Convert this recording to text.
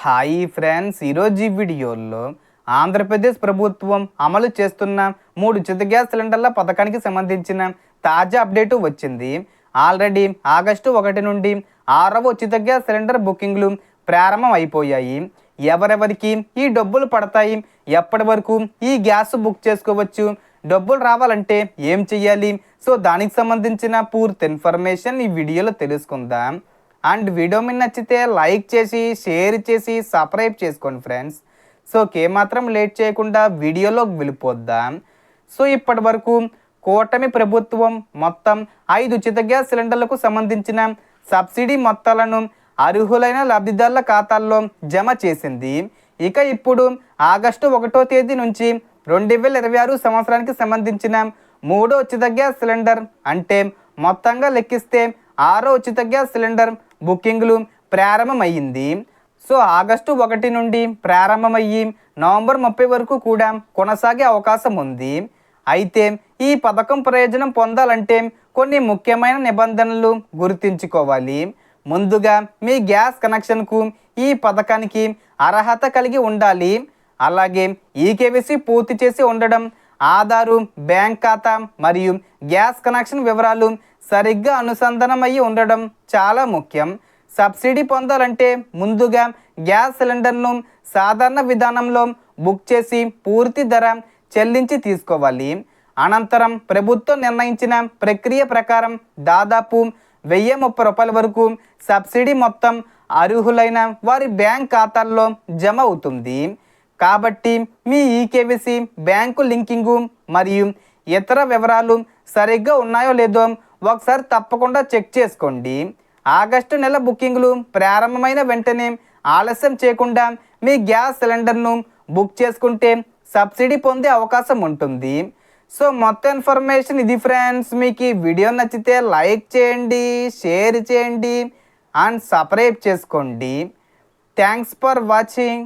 Hi friends, ఈరోజు ఈ వీడియోలో ఆంధ్రప్రదేశ్ ప్రభుత్వం అమలు చేస్తున్న 3 ఉచిత గ్యాస్ సిలిండర్ల పథకానికి సంబంధించిన తాజా అప్డేటు వచ్చింది. ఆల్రెడీ ఆగస్టు 1 నుండి 6వ ఉచిత గ్యాస్ సిలిండర్ బుకింగ్లు ప్రారంభం అయిపోయాయి. ఎవరెవరికి ఈ డబ్బులు పడతాయి, ఎప్పటి వరకు ఈ గ్యాస్ బుక్ చేసుకోవచ్చు, డబ్బులు రావాలంటే ఏం చెయ్యాలి, సో దానికి సంబంధించిన పూర్తి ఇన్ఫర్మేషన్ ఈ వీడియోలో తెలుసుకుందాం. అండ్ వీడియో మీద నచ్చితే లైక్ చేసి షేర్ చేసి సబ్స్క్రైబ్ చేసుకోండి ఫ్రెండ్స్. సో ఏమాత్రం లేట్ చేయకుండా వీడియోలోకి వెళ్ళిపోద్దాం. సో ఇప్పటి వరకు కూటమి ప్రభుత్వం మొత్తం 5 ఉచిత గ్యాస్ సిలిండర్లకు సంబంధించిన సబ్సిడీ మొత్తాలను అర్హులైన లబ్ధిదారుల ఖాతాల్లో జమ చేసింది. ఇక ఇప్పుడు ఆగస్టు 1వ తేదీ నుంచి 2026 సంవత్సరానికి సంబంధించిన 3వ ఉచిత గ్యాస్ సిలిండర్ అంటే మొత్తంగా లెక్కిస్తే 6వ ఉచిత గ్యాస్ సిలిండర్ బుకింగ్లు ప్రారంభమయ్యింది. సో ఆగస్టు 1 నుండి ప్రారంభమయ్యి నవంబర్ 30 వరకు కూడా కొనసాగే అవకాశం ఉంది. అయితే ఈ పథకం ప్రయోజనం పొందాలంటే కొన్ని ముఖ్యమైన నిబంధనలు గుర్తుంచుకోవాలి. ముందుగా మీ గ్యాస్ కనెక్షన్కు ఈ పథకానికి అర్హత కలిగి ఉండాలి. అలాగే ఈకేవైసీ పూర్తి చేసి ఉండడం, ఆధారు, బ్యాంక్ ఖాతా మరియు గ్యాస్ కనెక్షన్ వివరాలు సరిగ్గా అనుసంధానమయ్యి ఉండడం చాలా ముఖ్యం. సబ్సిడీ పొందాలంటే ముందుగా గ్యాస్ సిలిండర్ను సాధారణ విధానంలో బుక్ చేసి పూర్తి ధర చెల్లించి తీసుకోవాలి. అనంతరం ప్రభుత్వం నిర్ణయించిన ప్రక్రియ ప్రకారం దాదాపు 1030 రూపాయల వరకు సబ్సిడీ మొత్తం అర్హులైన వారి బ్యాంక్ ఖాతాల్లో జమ అవుతుంది. కాబట్టి మీ ఈకేవైసీ, బ్యాంకు లింకింగు మరియు ఇతర వివరాలు సరిగ్గా ఉన్నాయో లేదో ఒకసారి తప్పకుండా చెక్ చేసుకోండి. ఆగస్టు నెల బుకింగ్లు ప్రారంభమైన వెంటనే ఆలస్యం చేయకుండా మీ గ్యాస్ సిలిండర్ను బుక్ చేసుకుంటే సబ్సిడీ పొందే అవకాశం ఉంటుంది. సో మొత్తం ఇన్ఫర్మేషన్ ఇది ఫ్రెండ్స్. మీకు ఈ వీడియో నచ్చితే లైక్ చేయండి, షేర్ చేయండి అండ్ సబ్స్క్రైబ్ చేసుకోండి. Thanks for watching.